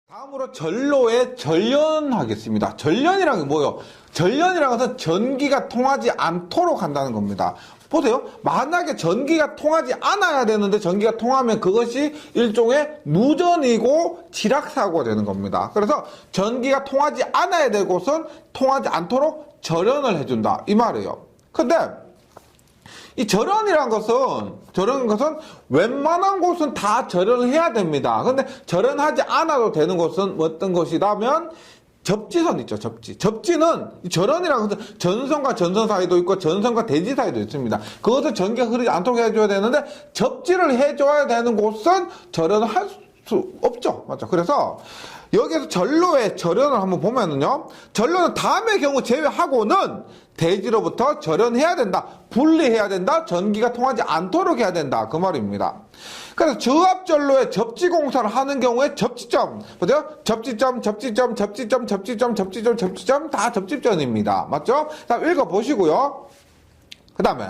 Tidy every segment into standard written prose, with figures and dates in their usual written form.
다음으로 전로의 전련하겠습니다. 전련이란 게 뭐예요? 전련이라는 것은 전기가 통하지 않도록 한다는 겁니다. 보세요. 만약에 전기가 통하지 않아야 되는데 전기가 통하면 그것이 일종의 무전이고 지락사고가 되는 겁니다. 그래서 전기가 통하지 않아야 될 곳은 통하지 않도록 절연을 해준다. 이 말이에요. 근데 이 절연이란 것은 웬만한 곳은 다 절연을 해야 됩니다. 근데 절연하지 않아도 되는 곳은 어떤 곳이라면 접지선 있죠, 접지. 접지는 절연이라는 것은 전선과 전선 사이도 있고 전선과 대지 사이도 있습니다. 그것을 전기가 흐르지 않도록 해줘야 되는데 접지를 해줘야 되는 곳은 절연을 할 수 없죠. 맞죠? 그래서 여기에서 전로의 절연을 한번 보면은요, 전로는 다음의 경우 제외하고는 대지로부터 절연해야 된다, 분리해야 된다, 전기가 통하지 않도록 해야 된다, 그 말입니다. 그래서 저압전로에 접지공사를 하는 경우에 접지점, 보세요? 접지점 다 접지점입니다. 맞죠? 자, 읽어보시고요. 그 다음에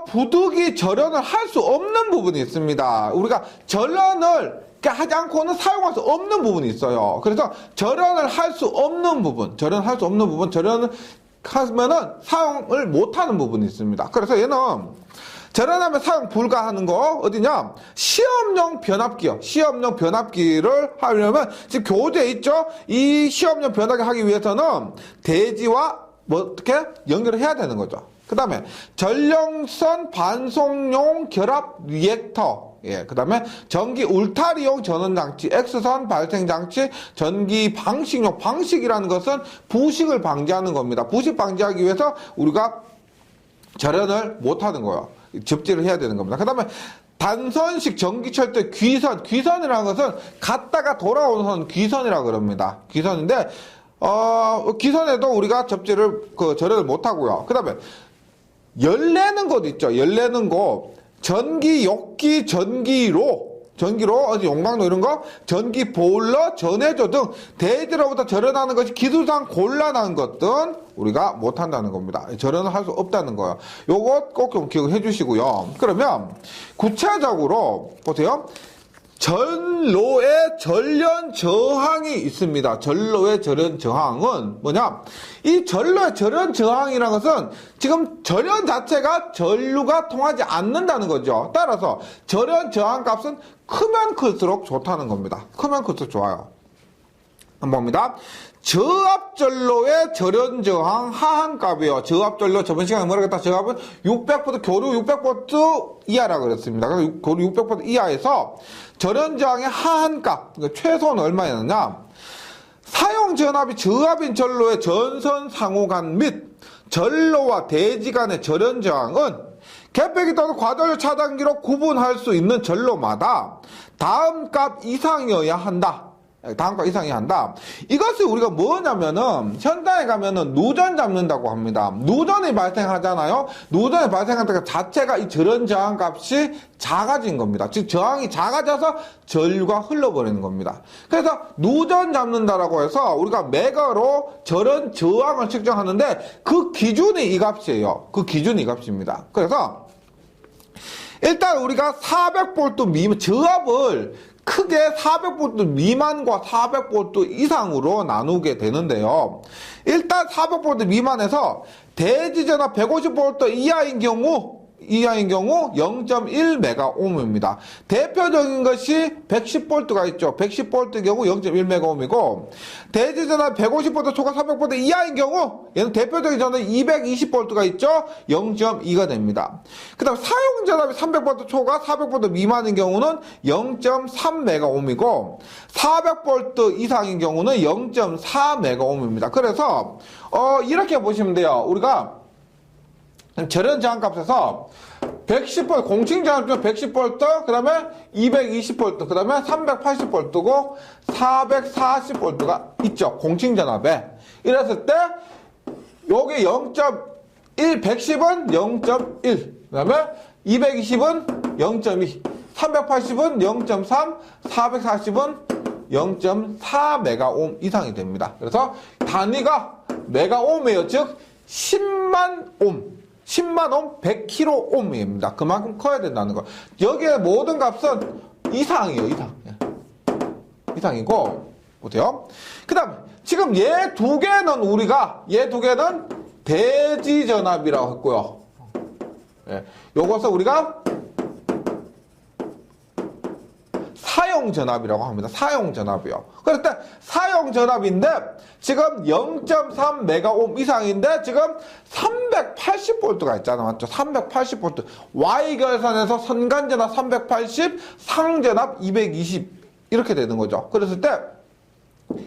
부득이 절연을 할 수 없는 부분이 있습니다. 우리가 절연을 하지 않고는 사용할 수 없는 부분이 있어요. 그래서 절연을 할 수 없는 부분, 절연을 하면은 사용을 못하는 부분이 있습니다. 그래서 얘는 절연하면 사용 불가하는 거 어디냐? 시험용 변압기요. 시험용 변압기를 하려면 지금 교재에 있죠? 이 시험용 변압기 하기 위해서는 대지와 어떻게 연결을 해야 되는 거죠. 그 다음에 전력선 반송용 결합 리액터, 그 다음에 전기 울타리용 전원장치, X선 발생장치, 전기 방식용, 방식이라는 것은 부식을 방지하는 겁니다. 부식 방지하기 위해서 우리가 절연을 못하는 거예요. 접지를 해야 되는 겁니다. 그 다음에 단선식 전기철도 귀선이라는 것은 갔다가 돌아오는 선 귀선이라고 그럽니다. 귀선인데 귀선에도 우리가 절연을 못하고요. 그 다음에 열내는 곳 있죠. 열내는 곳. 전기욕기, 전기로, 어디 용광로 이런 거, 전기 보일러, 전해조 등 대지로부터 절연하는 것이 기술상 곤란한 것들은 우리가 못한다는 겁니다. 절연을 할 수 없다는 거예요. 요것 꼭 좀 기억해 주시고요. 그러면 구체적으로 보세요. 전로의 절연 저항이 있습니다. 전로의 절연 저항은 뭐냐? 이 전로의 절연 저항이라는 것은 지금 절연 자체가 전류가 통하지 않는다는 거죠. 따라서 절연 저항 값은 크면 클수록 좋다는 겁니다. 크면 클수록 좋아요. 한번 봅니다. 저압전로의 절연 저항 하한값이에요. 저압전로 저번 시간에 뭐라고 했다? 저압은 600V, 교류 600V 이하라고 그랬습니다. 그래서 교류 600V 이하에서 절연 저항의 하한값, 그러니까 최소는 얼마였느냐? 사용 전압이 저압인 전로의 전선 상호간 및 전로와 대지 간의 절연 저항은 개폐기 또는 과전류 차단기로 구분할 수 있는 전로마다 다음 값 이상이어야 한다. 다음 값 이상이어야 한다. 이것을 우리가 뭐냐면은 현장에 가면은 누전 잡는다고 합니다. 누전이 발생하잖아요. 누전이 발생하니까 자체가 이 절연 저항 값이 작아진 겁니다. 즉 저항이 작아져서 전류가 흘러버리는 겁니다. 그래서 누전 잡는다라고 해서 우리가 메가로 절연 저항을 측정하는데 그 기준이 이 값이에요. 그 기준이 이 값입니다. 그래서 일단 우리가 400V 미만 저압을 크게 400V 미만과 400V 이상으로 나누게 되는데요. 일단 400V 미만에서 대지전압 150V 이하인 경우 0.1메가옴입니다. 대표적인 것이 110V가 있죠. 110V 경우 0.1메가옴이고 대지전압 150V 초과 300V 이하인 경우 얘는 대표적인 전압 220V가 있죠. 0.2가 됩니다. 그 다음 사용전압이 300V 초과 400V 미만인 경우는 0.3메가옴이고 400V 이상인 경우는 0.4메가옴입니다. 그래서 이렇게 보시면 돼요. 우리가 절연 저항 값에서 110V, 공칭 저항 중에 110V, 그 다음에 220V, 그 다음에 380V고 440V가 있죠. 공칭 전압에. 이랬을 때, 요게 0.1, 110은 0.1, 그 다음에 220은 0.2, 380은 0.3, 440은 0.4메가옴 이상이 됩니다. 그래서 단위가 메가옴이에요. 즉, 10만 옴. 10만 옴 100kΩ입니다. 그만큼 커야 된다는 거. 여기에 모든 값은 이상이에요. 이상. 이상이고, 보세요. 그 다음에, 지금 얘 두 개는 대지전압이라고 했고요. 예, 요것을 우리가 사용전압이라고 합니다. 사용전압이요. 그럴 때 사용전압인데 지금 0.3메가옴 이상인데 지금 380V가 있잖아. 맞죠? 380V. Y결선에서 선간전압 380, 상전압 220 이렇게 되는 거죠. 그랬을 때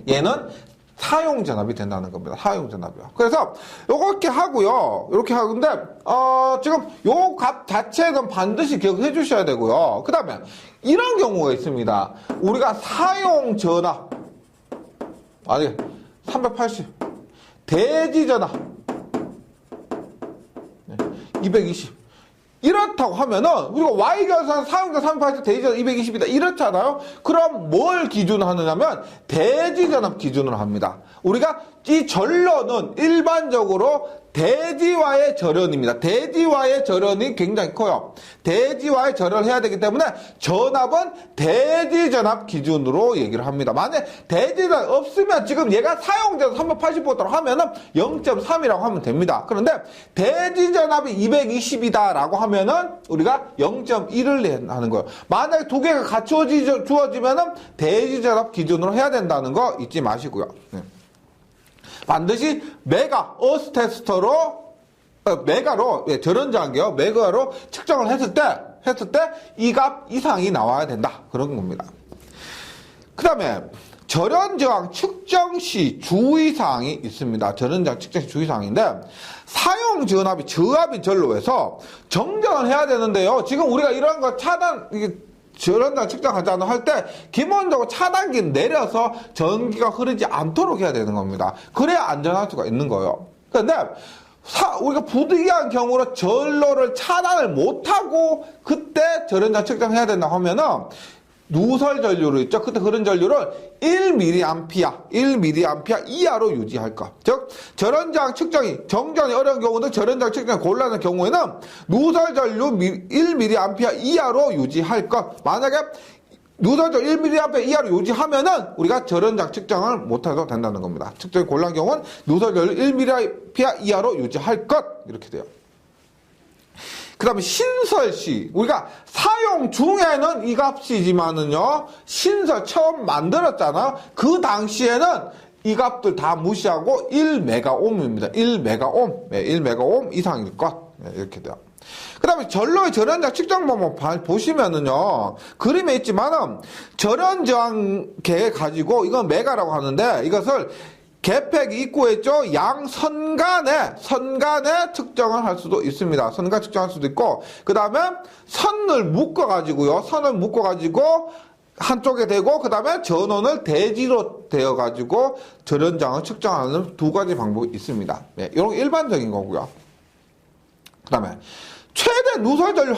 얘는 사용전압이 된다는 겁니다. 사용전압이요. 그래서 요렇게 하고요. 이렇게 하는데 지금 요 값 자체는 반드시 기억해 주셔야 되고요. 그 다음에 이런 경우가 있습니다. 우리가 사용전압 380 대지전압 220 이렇다고 하면은 우리가 Y결선 사용전 380 대지전압 220이다 이렇잖아요. 그럼 뭘 기준으로 하느냐면 대지전압 기준으로 합니다. 우리가 이 전로는 일반적으로 대지와의 절연입니다. 대지와의 절연이 굉장히 커요. 대지와의 절연을 해야 되기 때문에 전압은 대지전압 기준으로 얘기를 합니다. 만약에 대지전압 없으면 지금 얘가 사용전 380V로 하면은 0.3이라고 하면 됩니다. 그런데 대지전압이 220이다라고 하면은 우리가 0.1을 하는 거예요. 만약에 두 개가 같이 주어지면은 대지전압 기준으로 해야 된다는 거 잊지 마시고요. 네. 반드시 메가 어스테스터로 메가로 절연저항계요. 메가로 측정을 했을 때 이 값 이상이 나와야 된다. 그런 겁니다. 그 다음에 절연저항 측정 시 주의사항이 있습니다. 절연저항 측정 시 주의사항인데 사용전압이 저압인 전로에서 정정을 해야 되는데요. 지금 우리가 이런 거 절연저항 측정하자 할 때 기본적으로 차단기를 내려서 전기가 흐르지 않도록 해야 되는 겁니다. 그래야 안전할 수가 있는 거예요. 그런데 우리가 부득이한 경우로 전로를 차단을 못하고 그때 절연저항 측정해야 된다고 하면은 누설 전류로 있죠. 그때 흐른 전류를 1mA 이하로 유지할 것. 즉 절연저항 측정이 정전이 어려운 경우도 절연저항 측정이 곤란한 경우에는 누설 전류 1mA 이하로 유지할 것. 만약에 누설 전류 1mA 이하로 유지하면은 우리가 절연저항 측정을 못해도 된다는 겁니다. 측정이 곤란한 경우는 누설 전류 1mA 이하로 유지할 것. 이렇게 돼요. 그 다음에 신설시 우리가 사용 중에는 이 값이지만은요 신설 처음 만들었잖아. 그 당시에는 이 값들 다 무시하고 1메가옴입니다. 1메가옴 이상일 것. 이렇게 돼요. 그 다음에 전로의 절연저항 측정 방법 보시면은요 그림에 있지만은 절연저항계 가지고 이건 메가라고 하는데 이것을 계팩이 있고 있죠. 양 선간에 측정을 할 수도 있습니다. 선간 측정할 수도 있고 그 다음에 선을 묶어가지고요. 한쪽에 대고 그 다음에 전원을 대지로 되어가지고 절연저항을 측정하는 두 가지 방법이 있습니다. 네, 이런 게 일반적인 거고요. 그 다음에 최대 누설전류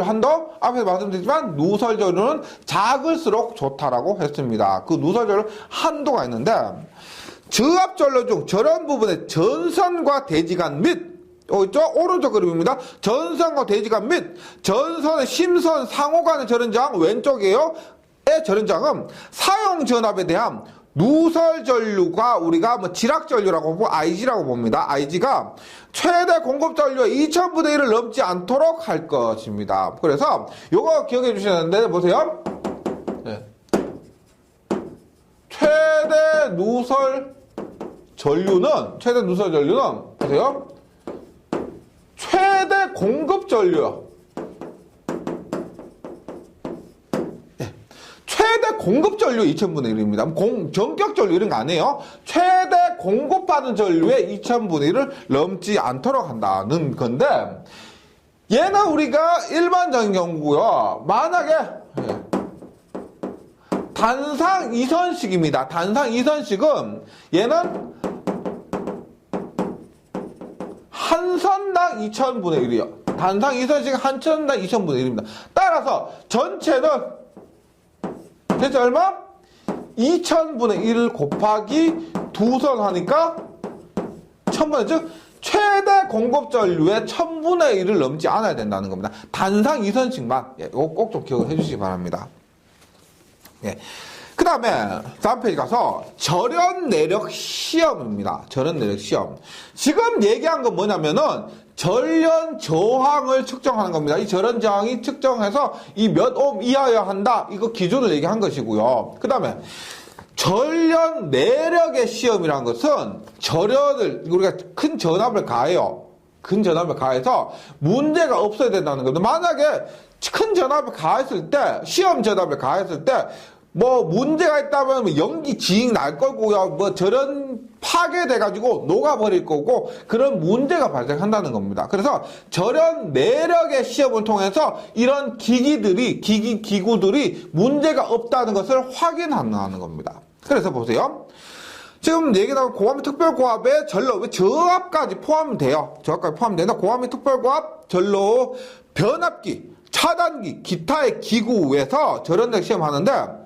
한도 앞에서 말씀드렸지만 누설전류는 작을수록 좋다라고 했습니다. 그 누설전류 한도가 있는데 저압전로 중 절연 부분의 전선과 대지간 및 있죠? 오른쪽 그림입니다. 전선과 대지간 및 전선의 심선 상호간의 절연저항 왼쪽이에요. 의 절연저항은 사용전압에 대한 누설전류가 우리가 지락전류라고 보고 IG라고 봅니다. IG가 최대 공급전류의 2000분의 1을 넘지 않도록 할 것입니다. 그래서 요거 기억해 주셔야 되는데 보세요. 네. 최대 누설전류는 보세요. 최대 공급전류요. 최대 공급 전류 2000분의 1입니다. 전격 전류 이런 거 아니에요. 최대 공급하는 전류의 2000분의 1을 넘지 않도록 한다는 건데 얘는 우리가 일반적인 경우고요. 만약에 단상 이선식입니다. 단상 이선식은 얘는 한 선당 2000분의 1이요. 단상 이선식은 한 선당 2000분의 1입니다. 따라서 전체는 대체 얼마? 2000분의 1 곱하기 두 선 하니까 1000분의 즉 최대 공급 전류의 1000분의 1을 넘지 않아야 된다는 겁니다. 단상 2선씩만 이거 꼭 좀 기억을 해주시기 바랍니다. 예. 그 다음에 다음 페이지 가서 절연 내력 시험입니다. 절연 내력 시험. 지금 얘기한 건 뭐냐면은 절연 저항을 측정하는 겁니다. 이 절연 저항이 측정해서 이 몇 옴 이하여야 한다. 이거 기준을 얘기한 것이고요. 그 다음에 절연 내력의 시험이라는 것은 절연을 우리가 큰 전압을 가해요. 큰 전압을 가해서 문제가 없어야 된다는 겁니다. 만약에 큰 전압을 가했을 때, 시험 전압을 가했을 때, 뭐 문제가 있다면 연기 지익 날 거고요. 뭐 절연 파괴돼가지고 녹아버릴 거고 그런 문제가 발생한다는 겁니다. 그래서 절연 내력의 시험을 통해서 이런 기구들이 문제가 없다는 것을 확인하는 겁니다. 그래서 보세요. 지금 얘기 나온 고압 및 특별고압의 전로, 저압까지 포함돼요. 저압까지 포함되는 고압 및 특별고압, 전로, 변압기, 차단기, 기타의 기구에서 절연내력 시험하는데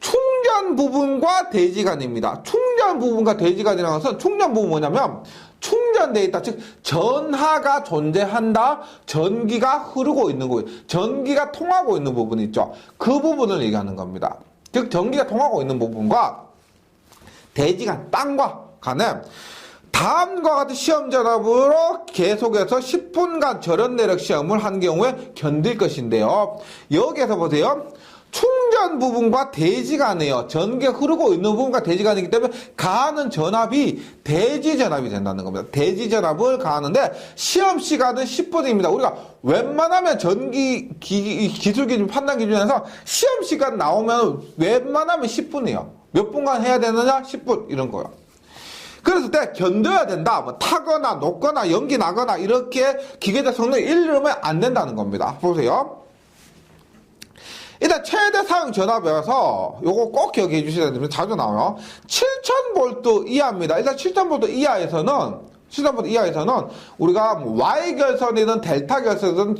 충전 부분과 대지간입니다. 충전 부분과 대지간이라는 것은 충전 부분 뭐냐면 충전되어 있다. 즉 전하가 존재한다. 전기가 흐르고 있는 거예요. 전기가 통하고 있는 부분이 있죠. 그 부분을 얘기하는 겁니다. 즉 전기가 통하고 있는 부분과 대지간, 땅과 간에 다음과 같은 시험 전압으로 계속해서 10분간 절연 내력 시험을 한 경우에 견딜 것인데요. 여기에서 보세요. 충전 부분과 대지간이에요. 전기가 흐르고 있는 부분과 대지간이기 때문에 가하는 전압이 대지전압이 된다는 겁니다. 대지전압을 가하는데 시험 시간은 10분입니다. 우리가 웬만하면 전기 기술 기준 판단 기준에서 시험 시간 나오면 웬만하면 10분이에요. 몇 분간 해야 되느냐? 10분 이런 거요. 그랬을 때 견뎌야 된다. 뭐 타거나 녹거나 연기 나거나 이렇게 기계적 성능이 이르면 안 된다는 겁니다. 보세요. 일단 최대 사용 전압에서 요거 꼭 기억해 주셔야 됩니다. 자주 나와요. 7000V 이하입니다. 일단 7000V 이하에서는 우리가 뭐 Y 결선이든 델타 결선이든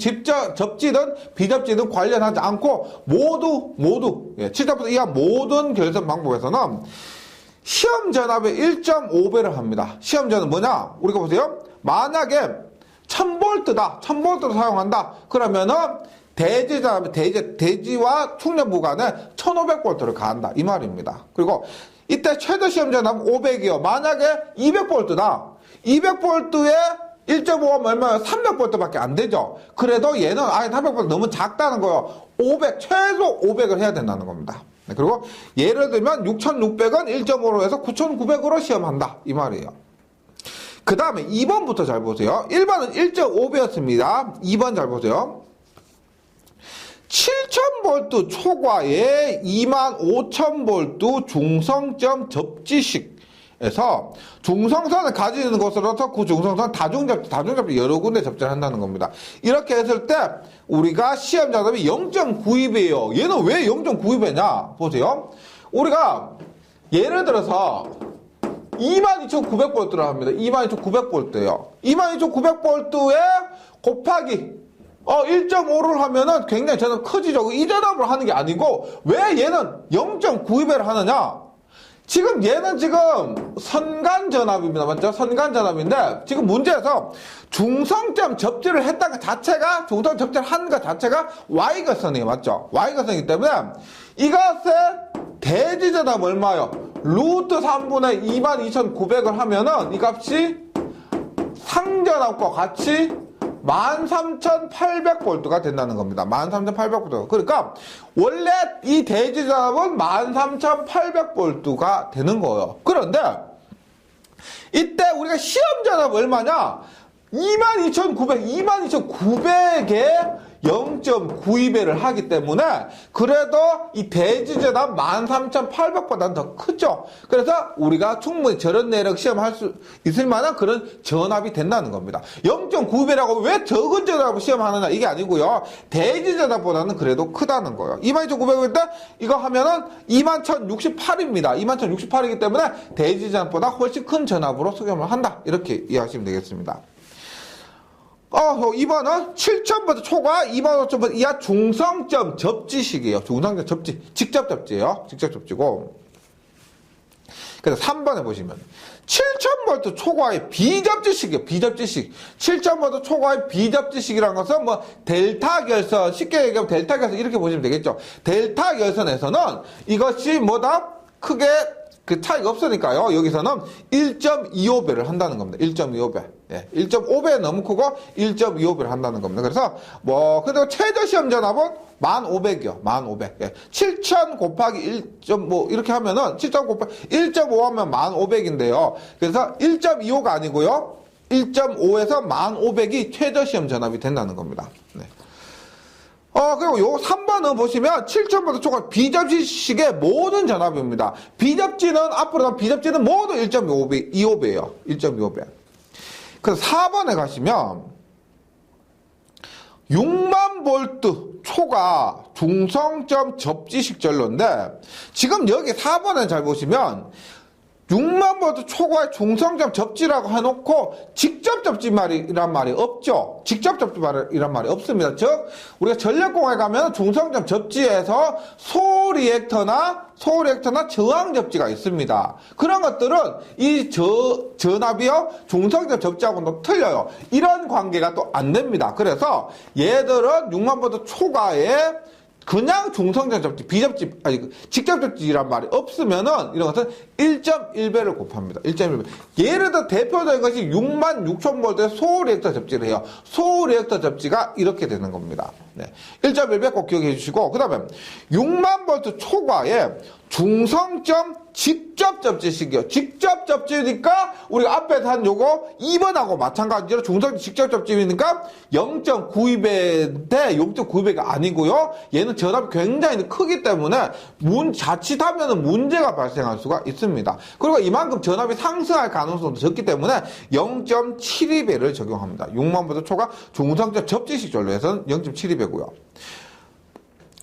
접지든 비접지든 관련하지 않고 모두 7000V 이하 모든 결선 방법에서는 시험 전압의 1.5배를 합니다. 시험 전압은 뭐냐? 우리가 보세요. 만약에 1000V다. 1000V를 사용한다. 그러면은 대지와 충전 구간에 1500V를 가한다. 이 말입니다. 그리고 이때 최대 시험 전압은 500이요. 만약에 200V다. 200V에 1.5가 얼마예요? 300V밖에 안 되죠. 그래도 얘는 300V 너무 작다는 거예요. 500, 최소 500을 해야 된다는 겁니다. 네, 그리고 예를 들면 6600은 1.5로 해서 9900으로 시험한다. 이 말이에요. 그 다음에 2번부터 잘 보세요. 1번은 1.5배였습니다. 2번 잘 보세요. 7000V 초과에 25000V 중성점 접지식에서 중성선을 가지는 것으로서 그 중성선 다중접지 여러 군데 접지를 한다는 겁니다. 이렇게 했을 때 우리가 시험 전압이 0.92배예요. 얘는 왜 0.92배냐? 보세요. 우리가 예를 들어서 22900V를 합니다. 22900V예요. 22900V에 곱하기 1.5를 하면은 굉장히 전압 커지죠. 이 전압을 하는 게 아니고 왜 얘는 0.92배를 하느냐? 지금 얘는 지금 선간 전압입니다. 맞죠? 선간 전압인데 지금 문제에서 중성점 접지를 했다는 것 자체가 중성점 접지를 한 것 자체가 Y거선이에요. 맞죠? Y거선이기 때문에 이것의 대지 전압 얼마요? 루트 3분의 22900을 하면은 이 값이 상전압과 같이 13800V가 된다는 겁니다. 13800V. 그러니까 원래 이 대지전압은 13800V가 되는 거예요. 그런데 이때 우리가 시험 전압 얼마냐? 22900에 0.92배를 하기 때문에 그래도 이 대지전압 13800보다는 더 크죠. 그래서 우리가 충분히 절연 내력 시험할 수 있을 만한 그런 전압이 된다는 겁니다. 0.92배라고 왜 적은 전압을 시험하느냐 이게 아니고요. 대지전압보다는 그래도 크다는 거예요. 22900일 때 이거 하면은 21068입니다. 21068이기 때문에 대지전압보다 훨씬 큰 전압으로 시험을 한다. 이렇게 이해하시면 되겠습니다. 2번은 7000V 초과 25000V 이하 중성점 접지식이에요. 중성점 접지. 직접 접지예요. 직접 접지고. 그래서 3번에 보시면 7000V 초과의 비접지식이에요. 비접지식. 7000V 초과의 비접지식이라는 것은 뭐 델타 결선, 쉽게 얘기하면 델타 결선 이렇게 보시면 되겠죠. 델타 결선에서는 이것이 뭐다? 크게 그 차이가 없으니까요. 여기서는 1.25배를 한다는 겁니다. 1.25배. 예, 1.5배 너무 크고 1.25배를 한다는 겁니다. 그래서 뭐 그리고 최저 시험 전압은 1500이요. 1500. 예. 7000 곱하기 1.5 이렇게 하면은 7000 곱하기 1.5 하면 1500인데요. 그래서 1.25가 아니고요. 1.5에서 1500이 최저 시험 전압이 된다는 겁니다. 네. 그리고 요 3번은 보시면 7000V 초과 비접지식의 모든 전압입니다. 비접지는 앞으로 나온 비접지는 모두 1.25배예요. 1.25배. 그래서 4번에 가시면 6만 볼트 초과 중성점 접지식 전로인데 지금 여기 4번에 잘 보시면 6만 볼트 초과의 중성점 접지라고 해놓고 직접 접지이란 말이 없죠. 직접 접지이란 말이 없습니다. 즉 우리가 전력공학에 가면 중성점 접지에서 소리액터나 저항 접지가 있습니다. 그런 것들은 이 전압이요 중성점 접지하고는 틀려요. 이런 관계가 또 안 됩니다. 그래서 얘들은 6만 볼트 초과의 그냥 중성점 접지, 비접지, 아니, 직접 접지란 말이 없으면은, 이런 것은 1.1배를 곱합니다. 1.1배. 예를 들어 대표적인 것이 66,000V의 소리액터 접지를 해요. 소리액터 접지가 이렇게 되는 겁니다. 네. 1.1배 꼭 기억해 주시고, 그 다음에 6만 볼트 초과의 중성점 직접 접지식이요. 직접 접지니까 우리가 앞에서 한 요거 2번하고 마찬가지로 중성점 직접 접지니까 0.92배인데 0.92배가 아니고요. 얘는 전압이 굉장히 크기 때문에 자칫하면 문제가 발생할 수가 있습니다. 그리고 이만큼 전압이 상승할 가능성도 적기 때문에 0.72배를 적용합니다. 6만 볼트 초과 중성점 접지식 전로에서는 0.72배고요.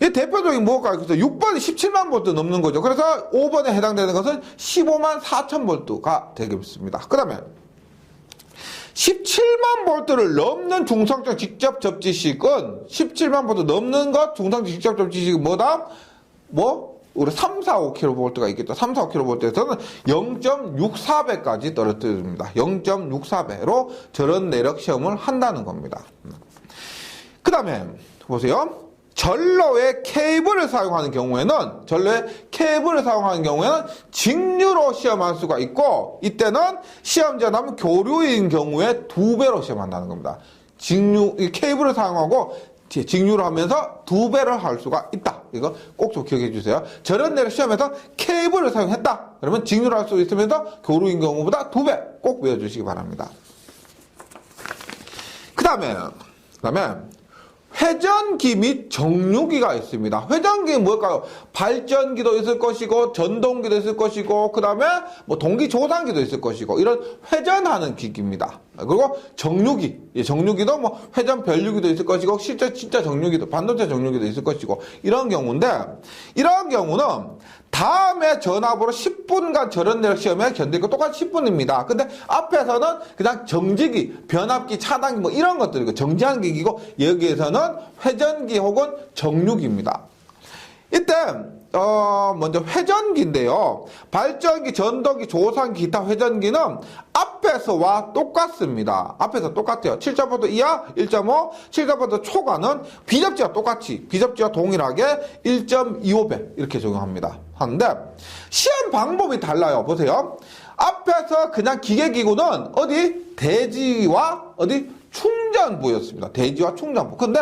이 대표적인 뭐가 그래서 6번이 17만 볼트 넘는 거죠. 그래서 5번에 해당되는 것은 15만 4천 볼트가 되겠습니다. 그 다음에 17만 볼트를 넘는 중성점 직접 접지식은 17만 볼트 넘는 것 중성점 직접 접지식은 뭐다? 우리 3, 4, 5kV가 있겠죠. 3, 4, 5kV에서는 0.64배까지 떨어뜨립니다. 0.64배로 저런 내력 시험을 한다는 겁니다. 그 다음에 보세요. 전로의 케이블을 사용하는 경우에는 직류로 시험할 수가 있고 이때는 시험 전압은 교류인 경우에 2배로 시험한다는 겁니다. 케이블을 사용하고 직류로 하면서 2배를 할 수가 있다. 이거 꼭 좀 기억해 주세요. 저런 내력 시험에서 케이블을 사용했다. 그러면 직류로 할 수 있으면서 교류인 경우보다 2배 꼭 외워주시기 바랍니다. 그 다음에 회전기 및 정류기가 있습니다. 회전기는 뭘까요? 발전기도 있을 것이고, 전동기도 있을 것이고, 그 다음에 뭐 동기 조상기도 있을 것이고, 이런 회전하는 기기입니다. 그리고 정류기. 정류기도 뭐 회전 변류기도 있을 것이고, 진짜 정류기도, 반도체 정류기도 있을 것이고, 이런 경우인데, 이런 경우는 다음에 전압으로 10분간 저런 내력 시험에 견딜 거 똑같이 10분입니다. 근데 앞에서는 그냥 정지기, 변압기, 차단기 뭐 이런 것들이고 정지하는 기기고 여기에서는 회전기 혹은 정류기입니다. 이때 먼저 회전기인데요. 발전기, 전동기, 조상기, 기타 회전기는 앞에서와 똑같습니다. 앞에서 똑같아요. 7.5V 이하, 1.5, 7.5V 초과는 비접지와 똑같이, 비접지와 동일하게 1.25배 이렇게 적용합니다. 하는데 시험 방법이 달라요. 보세요. 앞에서 그냥 기계기구는 대지와 충전부였습니다. 대지와 충전부. 근데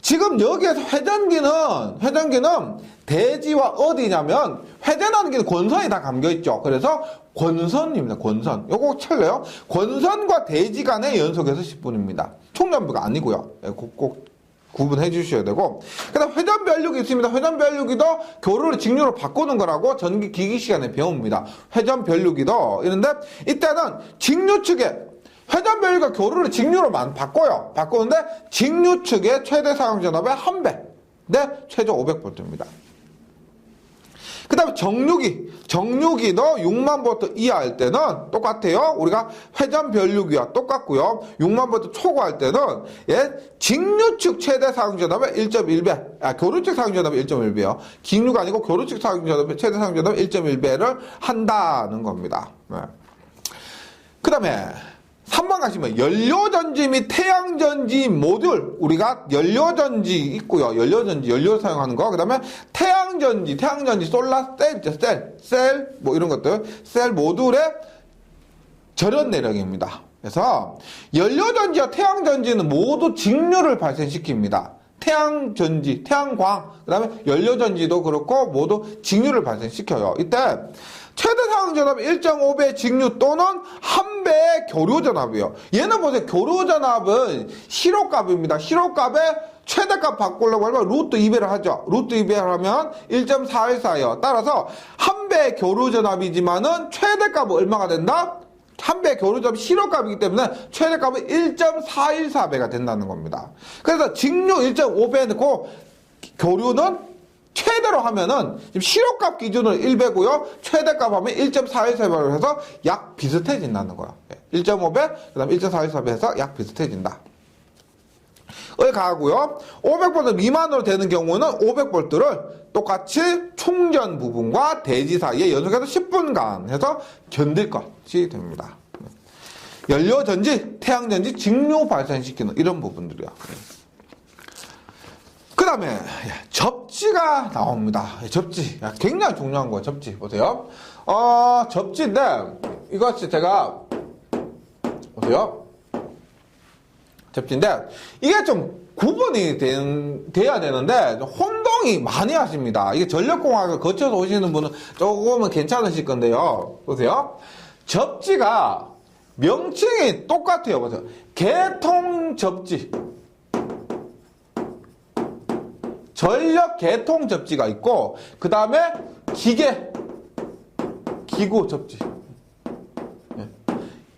지금 여기에서 회전기는 대지와 어디냐면 회전하는 게 권선이 다 감겨있죠. 그래서 권선입니다. 권선. 요거 틀려요. 권선과 대지 간의 연속에서 10분입니다. 충전부가 아니고요. 꼭 구분해 주셔야 되고. 그 다음 회전 변류기 있습니다. 회전 변류기도 교류를 직류로 바꾸는 거라고 전기 기기 시간에 배웁니다. 회전 변류기도 이런데 이때는 직류 측에 회전 변류기가 교류를 직류로 바꿔요. 바꾸는데 직류 측의 최대 사용 전압의 1배. 네, 최저 500V입니다. 그 다음에 정류기도 6만 볼트 이하일 때는 똑같아요. 우리가 회전 변류기와 똑같고요. 6만 볼트 초과할 때는 직류측 최대 사용전압의 1.1배, 교류측 사용전압의 1.1배요. 직류가 아니고 교류측 사용전압의 최대 사용전압의 1.1배를 한다는 겁니다. 네. 그 다음에 3번 가시면 연료전지 및 태양전지 모듈, 우리가 연료전지 있고요. 연료 사용하는 거. 그 다음에 태양전지, 솔라셀, 셀, 뭐 이런 것들, 셀 모듈의 절연 내력입니다. 그래서 연료전지와 태양전지는 모두 직류를 발생시킵니다. 태양전지, 태양광, 그 다음에 연료전지도 그렇고 모두 직류를 발생시켜요. 이때 최대 사용전압 1.5배 직류 또는 1배의 교류전압이에요. 얘는 보세요. 교류전압은 시로값입니다. 시로값의 최대값 바꾸려고 하면 루트 2배를 하죠. 루트 2배를 하면 1.414예요. 따라서 1배의 교류전압이지만은 최대값은 얼마가 된다? 1배의 교류전압이 시로값이기 때문에 최대값은 1.414배가 된다는 겁니다. 그래서 직류 1.5배 넣고 교류는 최대로 하면은 지금 시로값 기준으로 1배고요. 최대값 하면 1.414배로 해서 약 비슷해진다는 거예요. 1.5배, 그 다음에 1.414배 해서 약 비슷해진다. 을 가고요. 500V 미만으로 되는 경우는 500V를 똑같이 충전 부분과 대지 사이에 연속해서 10분간 해서 견딜 것이 됩니다. 연료전지, 태양전지, 직류 발생시키는 이런 부분들이요. 그 다음에 접지가 나옵니다. 접지. 굉장히 중요한 거예요. 접지. 보세요. 접지인데 이것이 제가 보세요. 접지인데 이게 좀 구분이 돼야 되는데 혼동이 많이 하십니다. 이게 전력공학을 거쳐서 오시는 분은 조금은 괜찮으실 건데요. 보세요. 접지가 명칭이 똑같아요. 보세요. 개통접지. 전력 개통 접지가 있고, 그 다음에 기구 접지.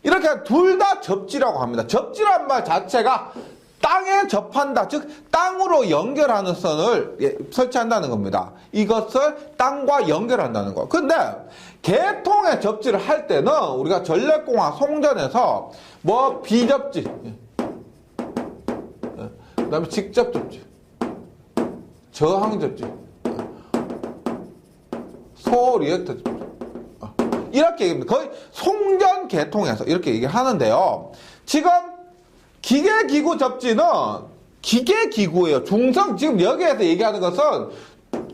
이렇게 둘 다 접지라고 합니다. 접지란 말 자체가 땅에 접한다, 즉 땅으로 연결하는 선을 설치한다는 겁니다. 이것을 땅과 연결한다는 거. 근데 개통의 접지를 할 때는 우리가 전력공학 송전에서 뭐 비접지, 그 다음에 직접 접지, 저항 접지, 소리액터 접지, 이렇게 얘기합니다. 거의 송전 개통에서 이렇게 얘기하는데요. 지금 기계기구 접지는 기계기구예요. 지금 여기에서 얘기하는 것은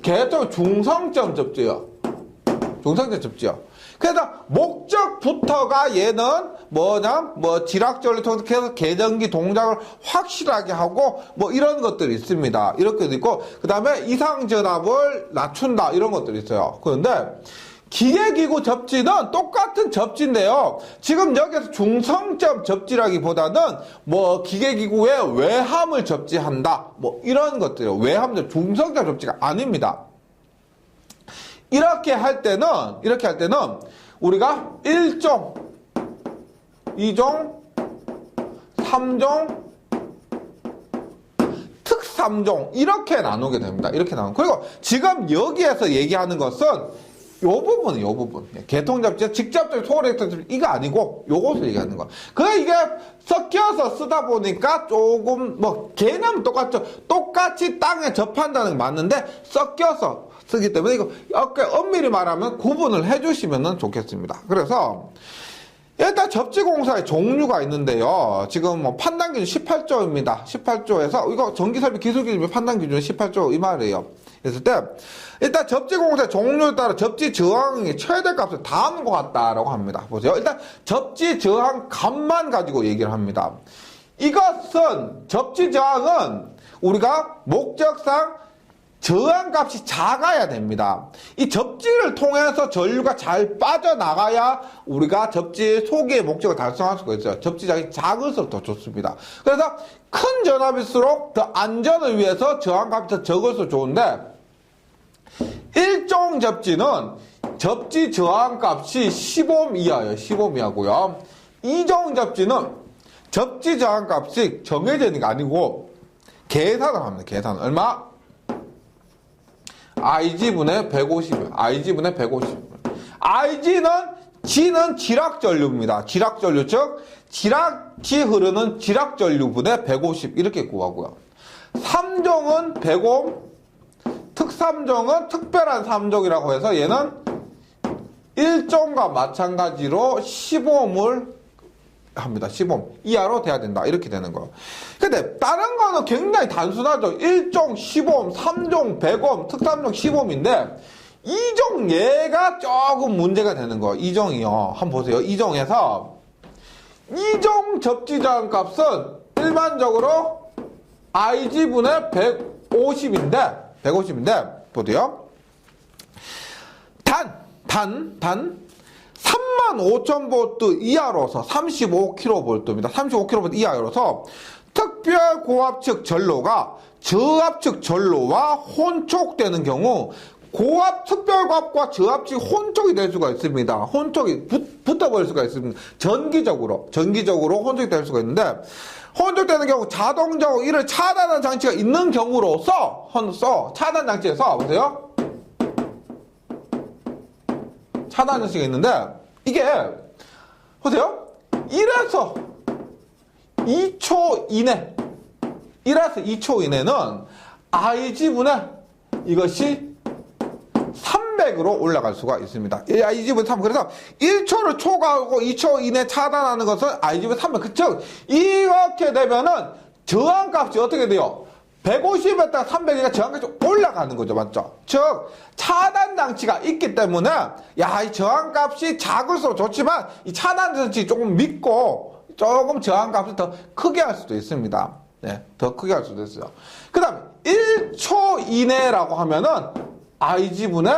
개통 중성점 접지요. 중성점 접지요. 그래서 목적부터가 얘는 지락전을 통해서 계속 계전기 동작을 확실하게 하고 이런 것들이 있습니다. 이렇게도 있고, 그 다음에 이상전압을 낮춘다, 이런 것들이 있어요. 그런데 기계기구 접지는 똑같은 접지인데요. 지금 여기서 중성점 접지라기보다는 기계기구의 외함을 접지한다, 이런 것들이요. 외함, 중성점 접지가 아닙니다. 이렇게 할 때는 우리가 1종, 2종, 3종, 특3종 이렇게 나누게 됩니다. 이렇게 그리고 지금 여기에서 얘기하는 것은 요 부분. 개통접지, 직접적인 소리액터 이거 아니고 요것을 얘기하는 거야. 이게 섞여서 쓰다 보니까 조금 개념은 똑같죠. 똑같이 땅에 접한다는 게 맞는데 섞여서 쓰기 때문에 이거 엄밀히 말하면 구분을 해주시면 좋겠습니다. 그래서 일단 접지공사의 종류가 있는데요. 지금 판단기준 18조입니다. 18조에서 이거 전기설비 기술기준 판단기준 18조 이 말이에요. 그랬을 때 일단 접지공사의 종류에 따라 접지 저항의 최대값을 다 하는 것 같다라고 합니다. 보세요. 일단 접지 저항 값만 가지고 얘기를 합니다. 이것은 접지 저항은 우리가 목적상 저항값이 작아야 됩니다. 이 접지를 통해서 전류가 잘 빠져나가야 우리가 접지 소기의 목적을 달성할 수가 있어요. 접지 저항이 작을수록 더 좋습니다. 그래서 큰 전압일수록 더 안전을 위해서 저항값이 더 적을수록 좋은데, 1종 접지는 접지 저항값이 10옴 이하예요. 10옴 이하고요. 2종 접지는 접지 저항값이 정해져 있는 게 아니고 계산을 합니다. 계산. 얼마? IG분의 150. IG분의 150. G는 지락전류입니다. 지락전류, 즉 지락지 흐르는 지락전류분의 150 이렇게 구하고요. 3종은 100옴, 특3종은 특별한 3종이라고 해서 얘는 1종과 마찬가지로 15옴을 합니다. 15옴 이하로 돼야 된다. 이렇게 되는 거예요. 근데 다른 거는 굉장히 단순하죠. 1종 15옴, 3종 100옴, 특3종 15옴인데 2종 얘가 조금 문제가 되는 거예요. 2종이요. 한번 보세요. 2종에서 2종 접지저항 값은 일반적으로 IG분의 150인데 보세요. 단 35,000V 이하로서 35kV입니다. 35kV 이하로서 특별 고압측 전로가 저압측 전로와 혼촉되는 경우 고압 특별고압과 저압측 혼촉이 될 수가 있습니다. 혼촉이 붙어버릴 수가 있습니다. 전기적으로 혼촉이 될 수가 있는데, 혼촉되는 경우 자동적으로 이를 차단하는 장치가 있는 경우로서 차단 장치에서 보세요. 차단 장치가 있는데 이게 보세요. 1에서 2초 이내는 IG분의 이것이 300으로 올라갈 수가 있습니다. IG분의 300. 그래서 1초를 초과하고 2초 이내 차단하는 것은 IG분의 300. 즉 이렇게 되면은 저항값이 어떻게 돼요? 150에다가 300이니까 저항값이 올라가는 거죠. 맞죠? 즉 차단 장치가 있기 때문에 이 저항값이 작을수록 좋지만 이 차단 장치 조금 믿고 조금 저항값을 더 크게 할 수도 있습니다. 네, 더 크게 할 수도 있어요. 그 다음에 1초 이내라고 하면은 IG분의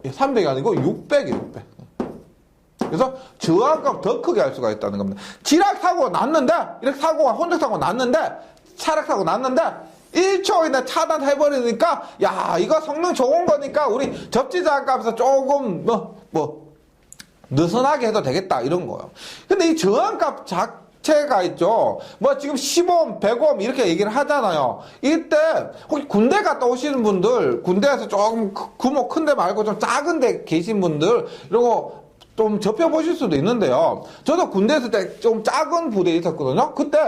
300이 아니고 600이에요. 600. 그래서 저항값 더 크게 할 수가 있다는 겁니다. 지락 사고가 났는데, 이렇게 사고가 혼적 사고가 났는데, 차락 사고 났는데 1초 이내 차단해버리니까 이거 성능 좋은 거니까 우리 접지저항값에서 조금 느슨하게 해도 되겠다 이런 거예요. 근데 이 저항값 자체가 있죠. 지금 15옴, 100옴 이렇게 얘기를 하잖아요. 이때 혹시 군대 갔다 오시는 분들, 군대에서 조금 규모 큰 데 말고 좀 작은 데 계신 분들 이런 거 좀 접해보실 수도 있는데요. 저도 군대 있을 때 좀 작은 부대에 있었거든요. 그때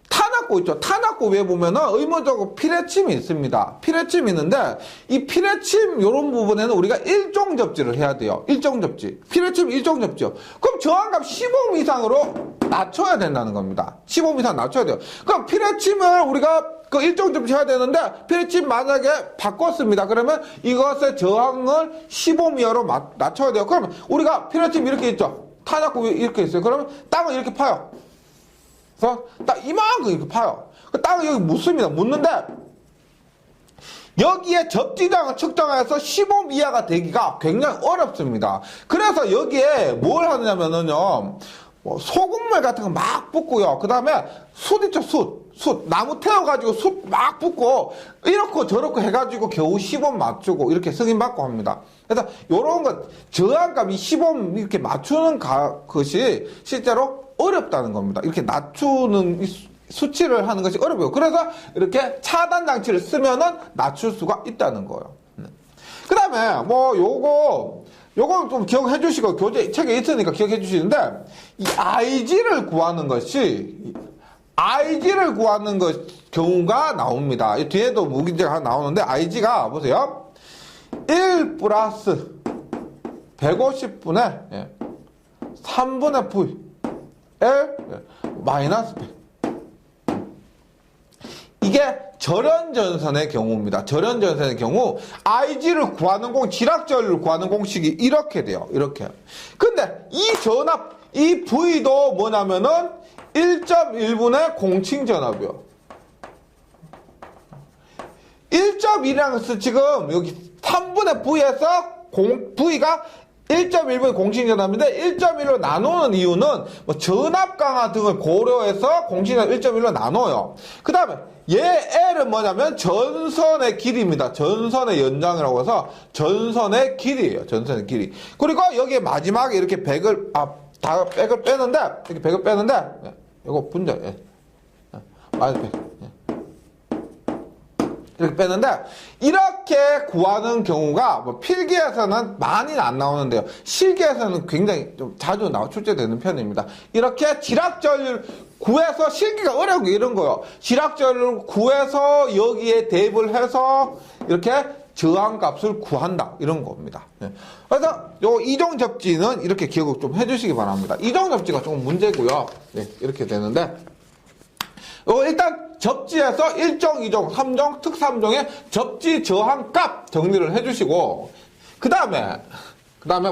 탄압고 있죠. 탄압고 위에 보면은 의무적으로 피레침이 있습니다. 피레침이 있는데 이 피레침 요런 부분에는 우리가 1종 접지를 해야 돼요. 1종 접지. 피레침 1종 접지요. 그럼 저항값 15옴 이상으로 낮춰야 된다는 겁니다. 15옴 이상 낮춰야 돼요. 그럼 피레침을 우리가 그 1종 접지 해야 되는데 피레침 만약에 바꿨습니다. 그러면 이것의 저항을 15옴 이하로 낮춰야 돼요. 그러면 우리가 피레침 이렇게 있죠. 탄압고 위에 이렇게 있어요. 그러면 땅을 이렇게 파요. 그래서 딱 이만큼 이렇게 파요. 그 땅을 여기 묻습니다. 묻는데 여기에 접지장을 측정해서 15옴 이하가 되기가 굉장히 어렵습니다. 그래서 여기에 뭘 하느냐면은요, 소금물 같은 거 막 붓고요. 그 다음에 숯 있죠, 숯. 나무 태워가지고 숯 막 붓고, 이렇고 저렇고 해가지고 겨우 15옴 맞추고, 이렇게 승인받고 합니다. 그래서 요런 것, 저항값이 15옴 이렇게 맞추는 것이 실제로 어렵다는 겁니다. 이렇게 낮추는 수치를 하는 것이 어려워요. 그래서 이렇게 차단 장치를 쓰면은 낮출 수가 있다는 거예요. 그 다음에 요거 좀 기억해 주시고 교재 책에 있으니까 기억해 주시는데 이 IG를 구하는 경우가 나옵니다. 이 뒤에도 무기제가 하나 나오는데 IG가 보세요. 1 플러스 150분의 3분의 V L 마이너스 100. 이게 절연전선의 경우입니다. 절연전선의 경우 IG를 구하는 지락전류를 구하는 공식이 이렇게 돼요. 이렇게. 근데 이 전압, 이 V도 뭐냐면은 1.1분의 공칭전압이요. 1.1이라는 것은 지금 여기 3분의 V에서 V가 1.1분의 공칭전압인데 1.1로 나누는 이유는 전압 강화 등을 고려해서 공칭전압 1.1로 나눠요. 그 다음에 얘 L은 뭐냐면 전선의 길이입니다. 전선의 연장이라고 해서 전선의 길이에요. 전선의 길이. 그리고 여기에 마지막에 이렇게 100을 빼는데 이렇게 100을 빼는데 이거 분자 마이너스 100. 이렇게 빼는데 이렇게 구하는 경우가 뭐 필기에서는 많이는 안 나오는데요. 실기에서는 굉장히 좀 자주 출제되는 편입니다. 이렇게 지락전류를 구해서 실기가 어려운 게 이런 거예요. 지락전류를 구해서 여기에 대입을 해서 이렇게 저항값을 구한다 이런 겁니다. 그래서 요 이종접지는 이렇게 기억을 좀 해주시기 바랍니다. 이종접지가 조금 문제고요. 네, 이렇게 되는데 일단 접지에서 1종, 2종, 3종, 특3종의 접지 저항값 정리를 해주시고 그 다음에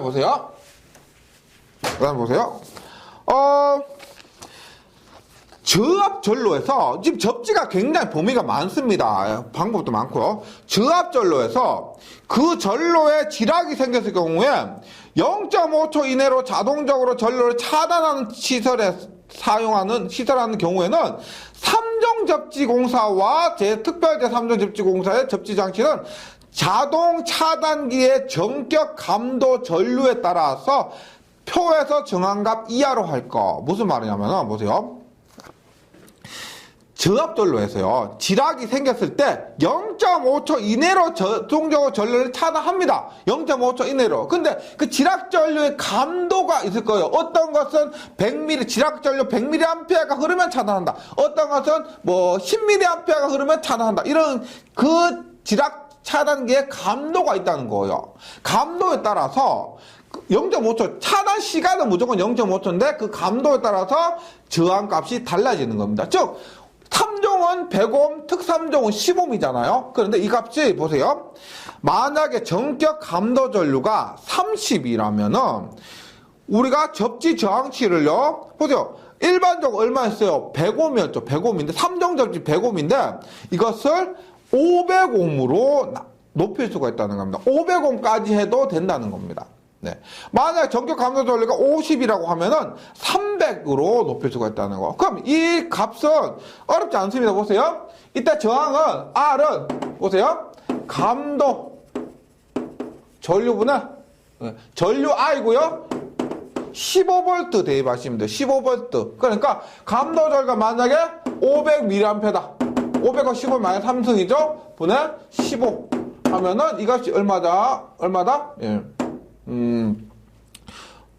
보세요. 저압전로에서 지금 접지가 굉장히 범위가 많습니다. 방법도 많고요. 저압전로에서 그 전로에 지락이 생겼을 경우에 0.5초 이내로 자동적으로 전로를 차단하는 시설에 시설하는 경우에는 3종 접지공사와 특별 제3종 접지공사의 접지장치는 자동 차단기의 전격 감도 전류에 따라서 표에서 정한값 이하로 할 거. 무슨 말이냐면 보세요. 저압전로에서요, 지락이 생겼을 때 0.5초 이내로 자동적으로 전류를 차단합니다. 0.5초 이내로. 근데 그 지락전류의 감도가 있을 거예요. 어떤 것은 100mm, 지락전류 100mA가 흐르면 차단한다. 어떤 것은 뭐 10mA가 흐르면 차단한다. 이런 그 지락 차단기의 감도가 있다는 거예요. 감도에 따라서 0.5초, 차단 시간은 무조건 0.5초인데 그 감도에 따라서 저항값이 달라지는 겁니다. 즉, 3종은 100옴, 특3종은 10옴이잖아요. 그런데 이 값이 보세요. 만약에 전격 감도 전류가 30이라면은 우리가 접지 저항치를요. 보세요. 일반적으로 얼마였어요? 100옴이었죠. 100옴인데 3종 접지 100옴인데 이것을 500옴으로 높일 수가 있다는 겁니다. 500옴까지 해도 된다는 겁니다. 네. 만약 전격 감도 전류가 50이라고 하면은 300으로 높일 수가 있다는 거. 그럼 이 값은 어렵지 않습니다. 보세요. 이때 저항은 R은 보세요. 감도 전류분의 전류 I고요. 15V 대입하시면 돼요. 15V. 그러니까 감도 전류가 만약에 500mA다. 500과 15 마이너스 3승이죠. 분의 15 하면은 이 값이 얼마다? 예.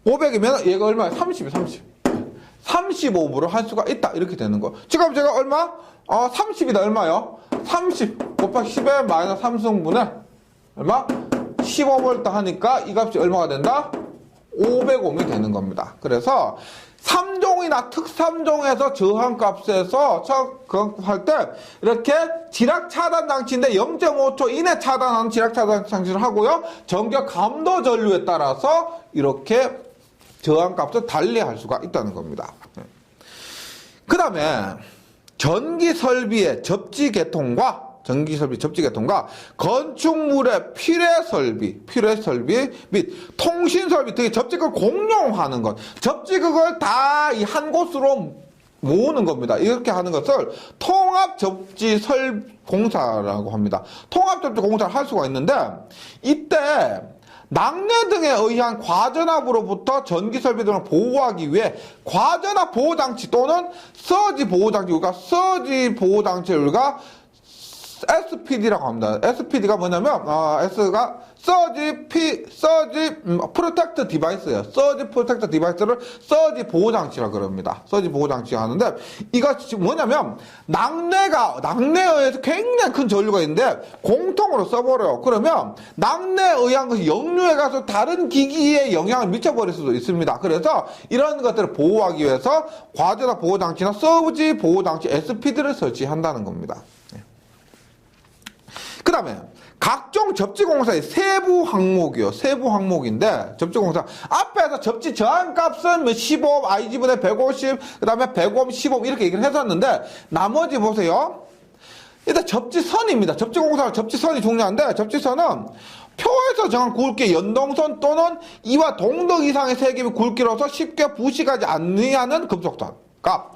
500이면 얘가 얼마야? 30. 35으로 할 수가 있다. 이렇게 되는 거. 지금 제가 얼마? 30이다. 얼마요? 30 곱하기 10의 마이너스 3승분의 얼마? 15V 하니까 이 값이 얼마가 된다? 500옴이 되는 겁니다. 그래서 3종이나 특3종에서 저항값에서 할 때 이렇게 지락 차단 장치인데 0.5초 이내 차단하는 지락 차단 장치를 하고요. 전격 감도 전류에 따라서 이렇게 저항값을 달리할 수가 있다는 겁니다. 그 다음에 전기 설비의 접지 개통과 건축물의 필요 설비 및 통신 설비 등의 접지극을 공용하는 것. 접지극을 다 이 한 곳으로 모으는 겁니다. 이렇게 하는 것을 통합접지설공사라고 합니다. 통합접지공사를 할 수가 있는데 이때 낙뢰 등에 의한 과전압으로부터 전기 설비 등을 보호하기 위해 과전압 보호장치 또는 서지 보호장치, 서지 보호장치가 SPD라고 합니다. SPD가 뭐냐면, S가 서지 프로텍트 디바이스예요. 서지 프로텍트 디바이스를 서지 보호장치라고 그럽니다. 서지 보호장치가 하는데, 이것이 뭐냐면, 낙뢰에 의해서 굉장히 큰 전류가 있는데, 공통으로 써버려요. 그러면, 낙뢰에 의한 것이 역류해 가서 다른 기기에 영향을 미쳐버릴 수도 있습니다. 그래서, 이런 것들을 보호하기 위해서, 과전압 보호장치나 서지 보호장치 SPD를 설치한다는 겁니다. 그 다음에 각종 접지공사의 세부 항목인데 접지공사 앞에서 접지 저항값은 15, IG분의 150, 그 다음에 100옴, 15 이렇게 얘기를 했었는데 나머지 보세요. 일단 접지선입니다. 접지공사는 접지선이 중요한데 접지선은 표에서 정한 굵기 연동선 또는 이와 동등 이상의 세 개의 굵기로서 쉽게 부식하지 않는 금속선. 그러니까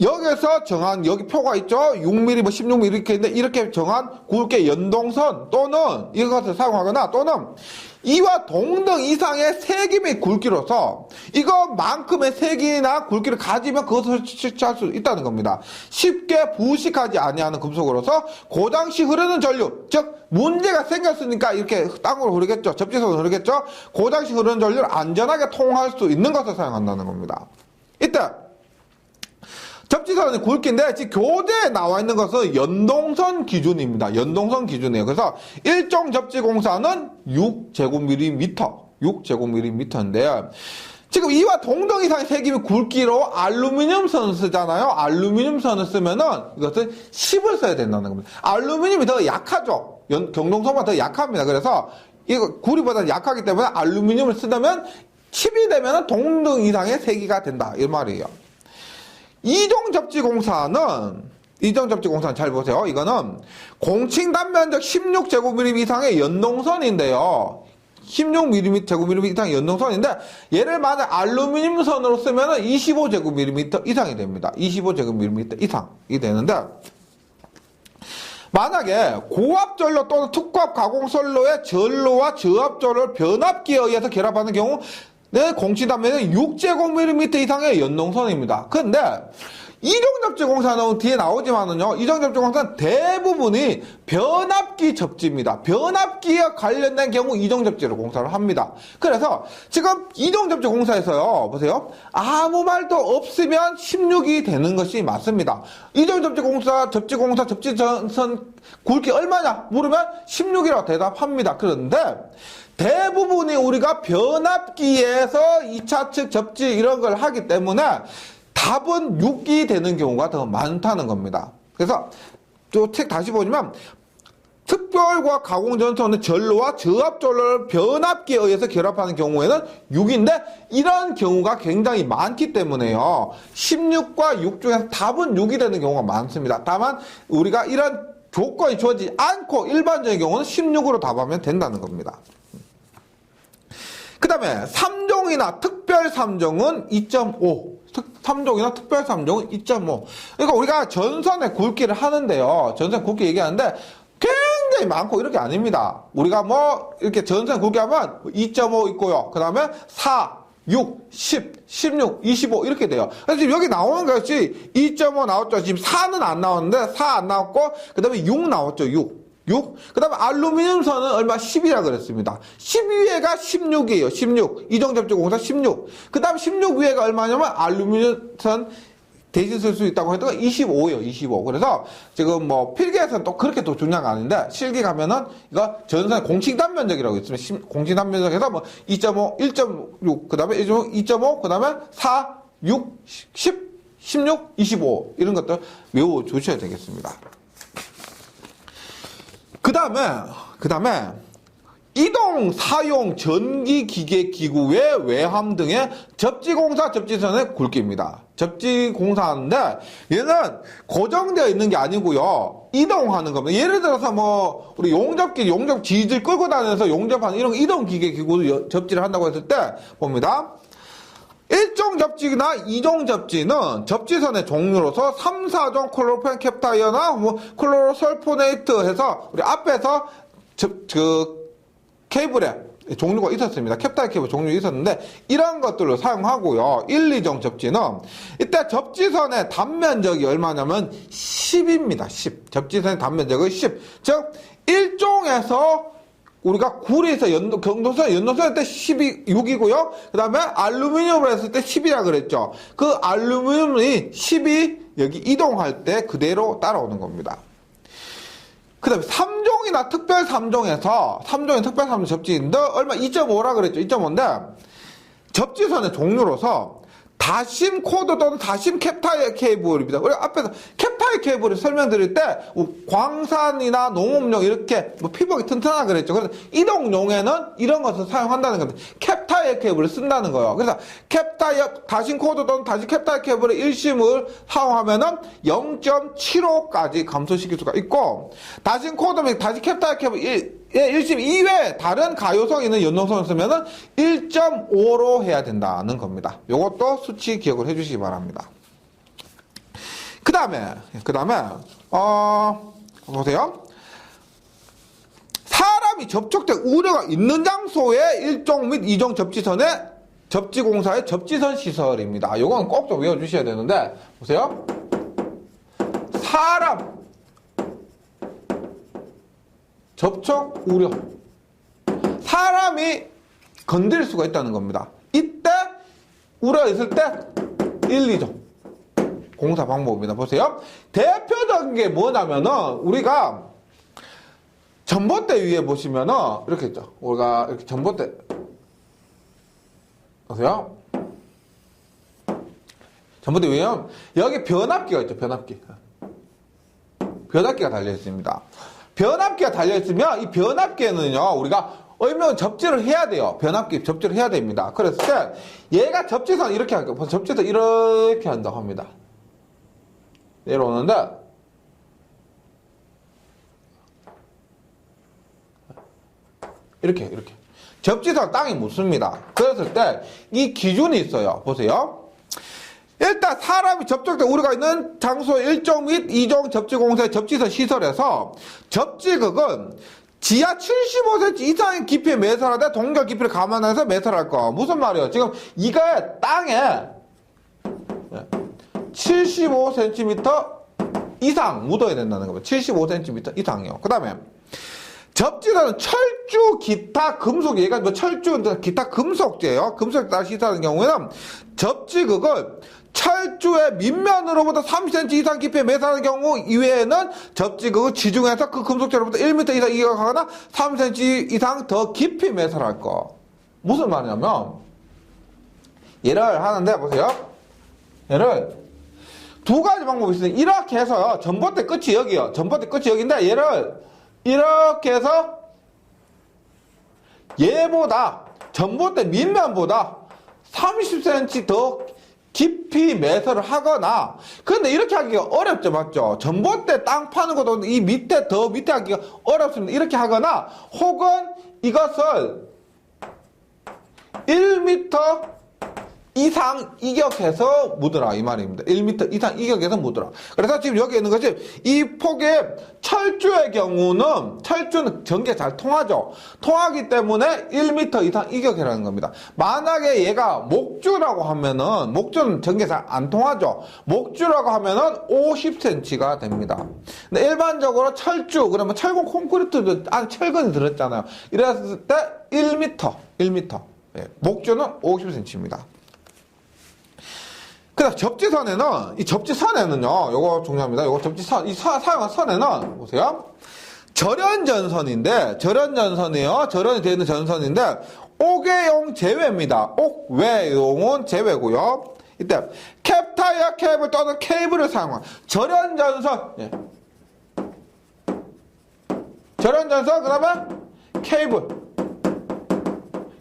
여기서 정한, 여기 표가 있죠? 6mm, 16mm 이렇게 있는데, 이렇게 정한 굵게 연동선 또는 이것을 사용하거나 또는 이와 동등 이상의 세기 및 굵기로서 이것만큼의 세기나 굵기를 가지면 그것을 실체할 수 있다는 겁니다. 쉽게 부식하지 아니하는 금속으로서 고장시 흐르는 전류, 즉 문제가 생겼으니까 이렇게 땅으로 흐르겠죠. 접지선으로 흐르겠죠. 고장시 흐르는 전류를 안전하게 통할 수 있는 것을 사용한다는 겁니다. 이때 접지선의 굵기인데 지금 교재에 나와 있는 것은 연동선 기준입니다. 연동선 기준이에요. 그래서 일종 접지공사는 6제곱밀리미터, 6제곱밀리미터인데요. 지금 이와 동등 이상의 세기 및 굵기로 알루미늄 선을 쓰잖아요. 알루미늄 선을 쓰면은 이것은 10을 써야 된다는 겁니다. 알루미늄이 더 약하죠. 경동선보다 더 약합니다. 그래서 이거 구리보다 약하기 때문에 알루미늄을 쓰려면 10이 되면은 동등 이상의 세기가 된다. 이 말이에요. 이종접지공사는 잘 보세요. 이거는 공칭 단면적 16제곱밀리미터 이상의 연동선인데요. 16제곱밀리미터 이상의 연동선인데 얘를 만약 알루미늄 선으로 쓰면은 25제곱밀리미터 이상이 됩니다. 25제곱밀리미터 이상이 되는데 만약에 고압전로 또는 특고압 가공선로의 전로와 저압전로를 변압기에 의해서 결합하는 경우 네, 공칭 단면은 6제곱밀리미터 이상의 연동선입니다. 근데 이종접지공사는 뒤에 나오지만은요, 이종접지공사는 대부분이 변압기 접지입니다. 변압기에 관련된 경우 이종접지로 공사를 합니다. 그래서 지금 이종접지공사에서요, 보세요. 아무 말도 없으면 16이 되는 것이 맞습니다. 이종접지공사, 접지선 굵기 얼마냐? 물으면 16이라고 대답합니다. 그런데 대부분이 우리가 변압기에서 2차 측 접지 이런 걸 하기 때문에 답은 6이 되는 경우가 더 많다는 겁니다. 그래서 또 책 다시 보시면 특별과 가공전선은 전로와 저압전로를 변압기에 의해서 결합하는 경우에는 6인데 이런 경우가 굉장히 많기 때문에요. 16과 6 중에서 답은 6이 되는 경우가 많습니다. 다만 우리가 이런 조건이 주어지지 않고 일반적인 경우는 16으로 답하면 된다는 겁니다. 그 다음에 3종이나 특별 3종은 2.5. 3종이나 특별 3종은 2.5. 그러니까 우리가 전선의 굵기를 하는데요. 전선 굵기 얘기하는데 굉장히 많고 이렇게 아닙니다. 우리가 뭐 이렇게 전선 굵기 하면 2.5 있고요. 그 다음에 4, 6, 10, 16, 25 이렇게 돼요. 그래서 지금 여기 나오는 것이 2.5 나왔죠. 지금 4는 안 나왔는데 4 안 나왔고 그 다음에 6 나왔죠. 6. 그 다음에 알루미늄 선은 얼마? 10이라 그랬습니다. 12회가 16이에요. 16. 이종접지공사 16. 그 다음 16 위에가 얼마냐면 알루미늄 선 대신 쓸 수 있다고 했던 거 25예요. 25. 그래서 지금 뭐 필기에서는 또 그렇게 또 중요한 거 아닌데 실기 가면은 이거 전선 공칭 단면적이라고 있습니다. 공칭 단면적에서 뭐 2.5, 1.6, 그 다음에 2.5, 그 다음에 4, 6, 10, 16, 25 이런 것들 외워 주셔야 되겠습니다. 그 다음에 이동 사용 전기 기계 기구의 외함 등의 접지공사 접지선의 굵기입니다. 접지공사인데 얘는 고정되어 있는 게 아니고요. 이동하는 겁니다. 예를 들어서 뭐 우리 용접 지질 끌고 다니면서 용접하는 이런 이동 기계 기구 접지를 한다고 했을 때 봅니다. 1종 접지나 2종 접지는 접지선의 종류로서 3, 4종 클로로펜 캡타이어나 뭐 클로로설포네이트 해서 우리 앞에서 케이블에 종류가 있었습니다. 캡타이어 케이블 종류 있었는데 이런 것들로 사용하고요. 1, 2종 접지는 이때 접지선의 단면적이 얼마냐면 10입니다. 10. 접지선의 단면적은 10. 즉 1종에서 우리가 구리에서 연동선 때 6이고요. 그 다음에 알루미늄으로 했을 때 10이라 그랬죠. 그 알루미늄이 10이 여기 이동할 때 그대로 따라오는 겁니다. 그 다음에 3종이나 특별 3종에서 3종의 특별 3종 접지인데 얼마 2.5라 그랬죠. 2.5인데 접지선의 종류로서 다심 코드 또는 다심 캡타이어 케이블입니다. 우리 앞에서 캡타이어 케이블을 설명드릴 때 광산이나 농업용 이렇게 뭐 피복이 튼튼하다 그랬죠. 그래서 이동용에는 이런 것을 사용한다는 겁니다. 캡타이어 케이블을 쓴다는 거예요. 그래서 캡타이어 다심 코드 또는 다심 캡타이어 케이블의 1심을 사용하면은 0.75까지 감소시킬 수가 있고 다심 코드 및 다심 캡타이어 케이블 1심 이외에 다른 가요성 있는 연동선을 쓰면은 1.5로 해야 된다는 겁니다. 요것도 수치 기억을 해주시기 바랍니다. 그 다음에 보세요. 사람이 접촉될 우려가 있는 장소에 1종 및 2종 접지선의 접지공사의 접지선 시설입니다. 요건 꼭 좀 외워주셔야 되는데, 보세요. 사람, 접촉 우려. 사람이 건드릴 수가 있다는 겁니다. 이때 우려가 있을 때 1, 2종 공사 방법입니다. 보세요. 대표적인 게 뭐냐면은 우리가 전봇대 위에 보시면은 이렇게 있죠. 우리가 이렇게 전봇대 보세요. 전봇대 위에 여기 변압기가 있죠. 변압기가 달려 있습니다. 변압기가 달려 있으면 이 변압기에는요 우리가 얼면 접지를 해야 돼요. 변압기 접지를 해야 됩니다. 그랬을 때 얘가 접지선 이렇게 할게요. 접지선 이렇게 한다고 합니다. 내려오는데 이렇게 접지선 땅이 묻습니다. 그랬을 때 이 기준이 있어요. 보세요. 일단 사람이 접촉될 우려가 있는 장소의 1종 및 2종 접지공사의 접지선 시설에서 접지극은 지하 75cm 이상의 깊이의 매설하되 동결 깊이를 감안해서 매설할 거. 무슨 말이에요? 지금 이게 땅에 75cm 이상 묻어야 된다는 겁니다. 75cm 이상이요. 그 다음에 접지선은 철주, 기타, 금속, 얘가 뭐 철주, 기타 금속재예요. 금속에 따라 시설하는 경우에는 접지극을 철주의 밑면으로부터 30cm 이상 깊이에 매설하는 경우 이외에는 접지극을 지중해서 그 금속재로부터 1m 이상 이격하거나 3cm 이상 더 깊이 매설할 거. 무슨 말이냐면 얘를 하는데 보세요. 얘를 두 가지 방법이 있어요. 이렇게 해서 전봇대 끝이 여기요. 전봇대 끝이 여기인데 얘를 이렇게 해서 얘보다 전봇대 밑면보다 30cm 더 깊이 매설을 하거나, 근데 이렇게 하기가 어렵죠, 맞죠? 전봇대 땅 파는 것도 이 밑에 더 밑에 하기가 어렵습니다. 이렇게 하거나 혹은 이것을 1m 이상 이격해서 묻어라 이 말입니다. 1m 이상 이격해서 묻어라. 그래서 지금 여기 있는 것이 이 폭의 철주의 경우는 철주는 전기가 잘 통하죠. 통하기 때문에 1m 이상 이격이라는 겁니다. 만약에 얘가 목주라고 하면은 목주는 전기가 잘 안 통하죠. 목주라고 하면은 50cm가 됩니다. 근데 일반적으로 철주 그러면 철근 콘크리트도 안에 철근이 들었잖아요. 이랬을 때 1m. 예, 목주는 50cm입니다. 그다음 접지선에는 이 접지선에는요, 요거 중요합니다. 요거 접지선 이 사용한 선에는 보세요. 절연전선인데 절연전선이에요. 절연이 되어 있는 전선인데 옥외용 제외입니다. 옥외용은 제외고요. 이때 캡타이어 케이블 또는 케이블을 사용한 절연전선. 예. 절연전선 그다음에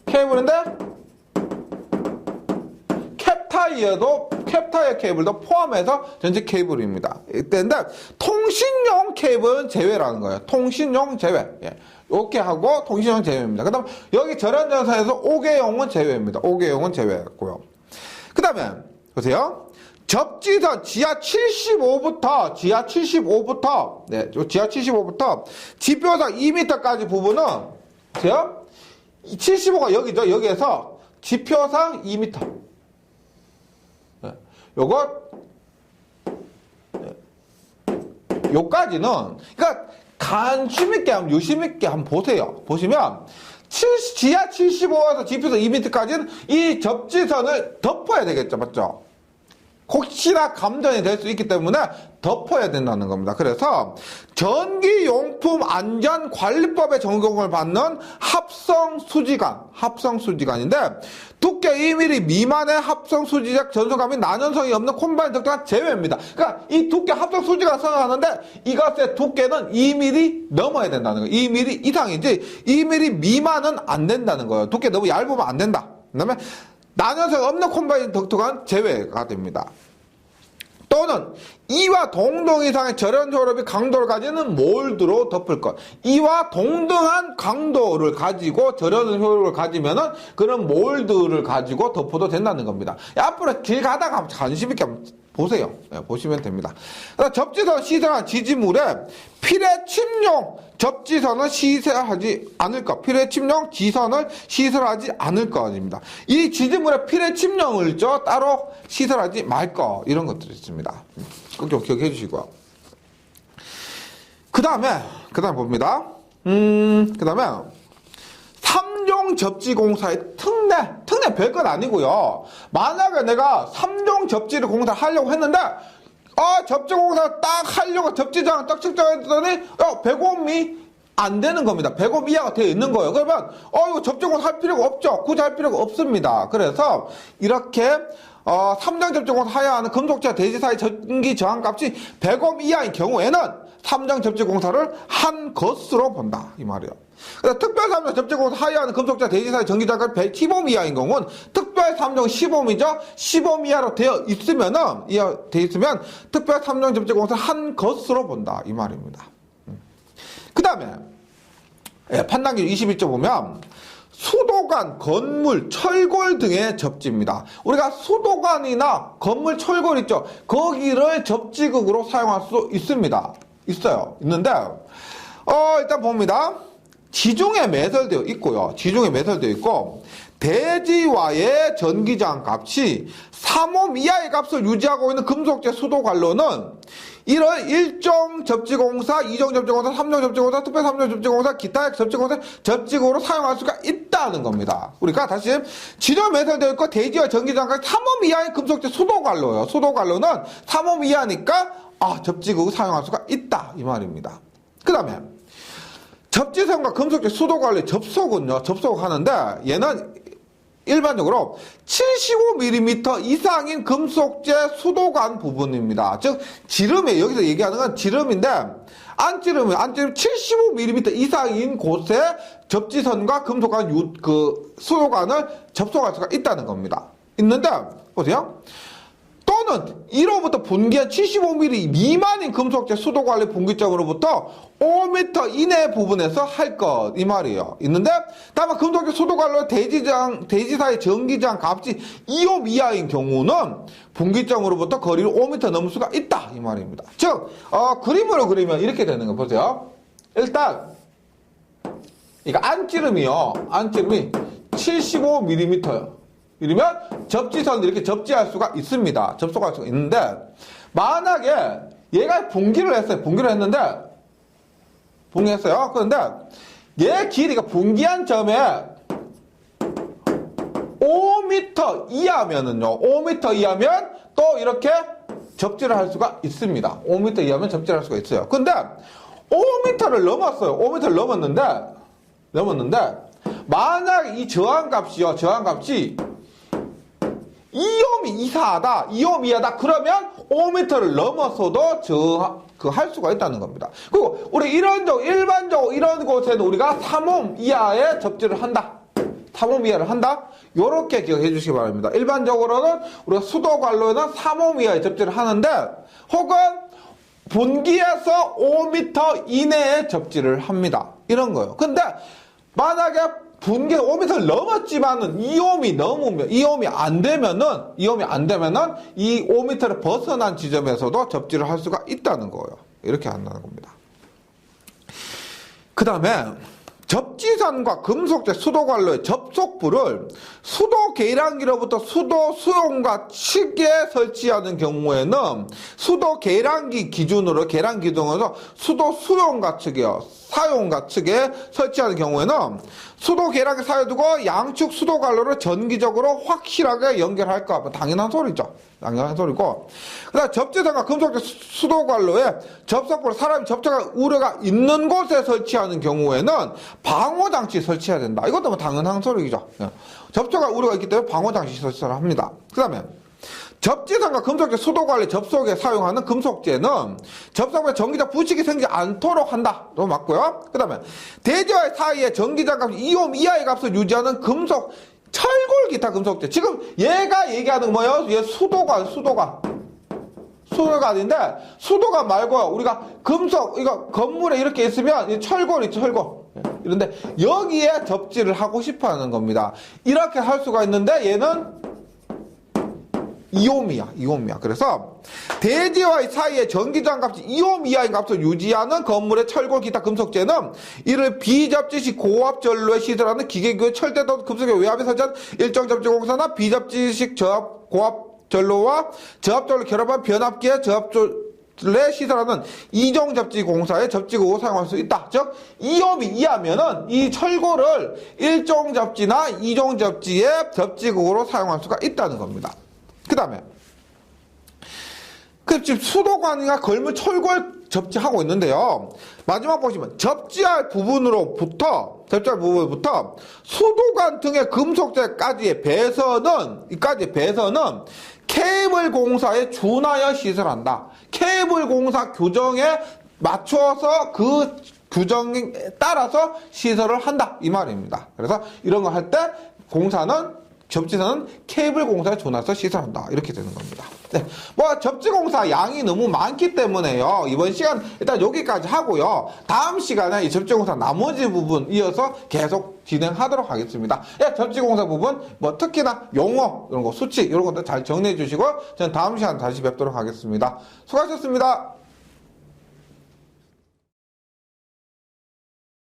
케이블인데 캡타이어 케이블도 포함해서 전체 케이블입니다. 이때인데 통신용 케이블은 제외라는 거예요. 통신용 제외. 예. 이렇게 하고 통신용 제외입니다. 그 다음 여기 절연전선에서 옥외용은 제외입니다. 옥외용은 제외했고요. 그 다음에 보세요. 접지선 지하 75부터 지하 75부터 지표상 2m까지 부분은 보세요. 75가 여기죠. 여기에서 지표상 2m. 요까지는, 그러니까, 관심 있게 한번, 유심 있게 한번 보세요. 보시면, 지하 75에서 지표선 2m까지는 이 접지선을 덮어야 되겠죠. 맞죠? 혹시나 감전이 될 수 있기 때문에 덮어야 된다는 겁니다. 그래서 전기용품안전관리법에 적용을 받는 합성수지관인데 두께 2mm 미만의 합성수지적 전선감이 난연성이 없는 콤바인 적당한 제외입니다. 그러니까 이 두께 합성수지관 선언하는데 이것의 두께는 2mm 넘어야 된다는 거예요. 2mm 이상이지 2mm 미만은 안 된다는 거예요. 두께 너무 얇으면 안 된다. 그다음에 난연성 없는 콤바인 덕트관 제외가 됩니다. 또는 이와 동등 이상의 절연 효력이 강도를 가지는 몰드로 덮을 것. 이와 동등한 강도를 가지고 절연 효력을 가지면은 그런 몰드를 가지고 덮어도 된다는 겁니다. 앞으로 길 가다가 관심 있게 한번 보세요. 네, 보시면 됩니다. 접지선 시설한 지지물에 필의 침용 접지선을 시설하지 않을 것, 필해 침령 지선을 시설하지 않을 것입니다. 이 지지물의 필해 침령을 따로 시설하지 말 것, 이런 것들이 있습니다. 꼭 기억해 주시고요. 그 다음에 봅니다. 그 다음에 3종 접지공사의 특례 별것 아니고요. 만약에 내가 3종 접지를 공사를 하려고 했는데 접지공사 딱 하려고 접지장 딱 측정했더니 105미 안 되는 겁니다. 105 이하가 되어 있는 거예요. 그러면 이거 접지공사 할 필요가 없죠. 굳이 할 필요가 없습니다. 그래서 이렇게 3종 접지공사 하여야 하는 금속재 대지 사이 전기 저항값이 105 이하인 경우에는 3종 접지공사를 한 것으로 본다, 이 말이에요. 그래서 특별 3종 접지공사 하여야 하는 금속재 대지 사이 전기 저항값이 115 이하인 경우는 특별 3종 15미죠. 15 이하로 되어 있으면 특별 3종 접지공사를 한 것으로 본다, 이 말입니다. 그 다음에 판단기 21조 보면 수도관, 건물, 철골 등의 접지입니다. 우리가 수도관이나 건물, 철골 있죠. 거기를 접지극으로 사용할 수 있습니다. 있는데 일단 봅니다. 지중해 매설되어 있고요. 대지와의 전기저항 값이 3옴 이하의 값을 유지하고 있는 금속재 수도관로는 이런 1종 접지공사, 2종 접지공사, 3종 접지공사, 특별 3종 접지공사, 기타의 접지공사, 접지구로 사용할 수가 있다는 겁니다. 우리가 다시 지중해 매설되어 있고 대지와 전기저항값이 3옴 이하의 금속재 수도관로예요. 수도관로는 3옴 이하니까 접지구 사용할 수가 있다, 이 말입니다. 그 다음에 접지선과 금속재 수도관로의 접속하는데 얘는 일반적으로 75mm 이상인 금속재 수도관 부분입니다. 즉 지름에 여기서 얘기하는 건 지름인데 안지름 75mm 이상인 곳에 접지선과 금속관 수도관을 접속할 수가 있다는 겁니다. 있는데 보세요. 또는 1호부터 분기한 75mm 미만인 금속재 수도관리 분기점으로부터 5m 이내 부분에서 할 것, 이 말이에요. 있는데 다만 금속재 수도관로 대지사의 전기저항 값이 2옴 이하인 경우는 분기점으로부터 거리를 5m 넘을 수가 있다, 이 말입니다. 즉 그림으로 그리면 이렇게 되는 거 보세요. 일단 이거 안지름이 75mm예요. 이러면 접지선을 이렇게 접지할 수가 있습니다. 접속할 수가 있는데 만약에 얘가 분기를 했는데 분기했어요. 그런데 얘 길이가 분기한 점에 5m 이하면은요. 5m 이하면 또 이렇게 접지를 할 수가 있습니다. 5m 이하면 접지를 할 수가 있어요. 근데 5m를 넘었어요. 5m를 넘었는데 만약 이 저항값이 2옴이 이하다. 그러면 5m를 넘어서도 할 수가 있다는 겁니다. 그리고 우리 일반적으로 이런 곳에는 우리가 3옴 이하의 접지를 한다. 3옴 이하를 한다. 요렇게 기억해 주시기 바랍니다. 일반적으로는 우리가 수도관로에는 3옴 이하의 접지를 하는데 혹은 분기에서 5m 이내에 접지를 합니다. 이런 거예요. 근데 만약에 분기 5m를 넘었지만은 2옴이 안 되면은 이 5m를 벗어난 지점에서도 접지를 할 수가 있다는 거예요. 이렇게 한다는 겁니다. 그 다음에 접지선과 금속재 수도관로의 접속부를 수도 계량기로부터 수도 수용가 측에 설치하는 경우에는 수도 계량기 기준으로 수도 수용가 측이요. 사용가 측에 설치하는 경우에는 수도 계량기 사이에 두고 양측 수도관로를 전기적으로 확실하게 연결할까? 당연한 소리죠. 당연한 소리고. 그 다음 접지선과 금속재 수도관로에 접속부를 사람이 접촉할 우려가 있는 곳에 설치하는 경우에는 방호장치 설치해야 된다. 이것도 당연한 소리죠. 접촉할 우려가 있기 때문에 방호장치 설치를 합니다. 그 다음에 접지선과 금속재 수도관리 접속에 사용하는 금속재는 접속에 전기적 부식이 생기지 않도록 한다. 또 맞고요. 그 다음에 대지와 사이에 전기장값 2옴 이하의 값을 유지하는 금속, 철골 기타 금속재. 지금 얘가 얘기하는 거 뭐예요? 얘 수도관인데 수도관 말고요. 우리가 금속, 이거 건물에 이렇게 있으면 철골 있죠, 철골. 이런데 여기에 접지를 하고 싶어 하는 겁니다. 이렇게 할 수가 있는데 얘는 2옴이야. 그래서 대지와 사이의 전기저항값이 2옴 이하인 값을 유지하는 건물의 철골 기타 금속재는 이를 비접지식 고압 전로에 시설하는 기계교의 철대도 금속의 외압에 설치한 일정 접지공사나 비접지식 고압 전로와 저압전로 결합한 변압기의 저압전로에 시설하는 이종 접지 공사의 접지구로 사용할 수 있다. 즉 2옴이 이하면은 이 철골을 1종 접지나 2종 접지의 접지구로 사용할 수가 있다는 겁니다. 그 다음에 지금 수도관이나 걸물 철골 접지하고 있는데요. 마지막 보시면 접지할 부분으로부터 수도관 등의 금속재까지의 배선은 케이블 공사에 준하여 시설한다. 케이블 공사 규정에 맞춰서 그 규정에 따라서 시설을 한다. 이 말입니다. 그래서 이런 거 할 때 접지선은 케이블 공사에 준해서 시설한다. 이렇게 되는 겁니다. 네. 접지 공사 양이 너무 많기 때문에요. 이번 시간 일단 여기까지 하고요. 다음 시간에 이 접지 공사 나머지 부분 이어서 계속 진행하도록 하겠습니다. 예, 접지 공사 부분, 특히나 용어, 이런 거, 수치, 이런 것들 잘 정리해 주시고, 저는 다음 시간 다시 뵙도록 하겠습니다. 수고하셨습니다.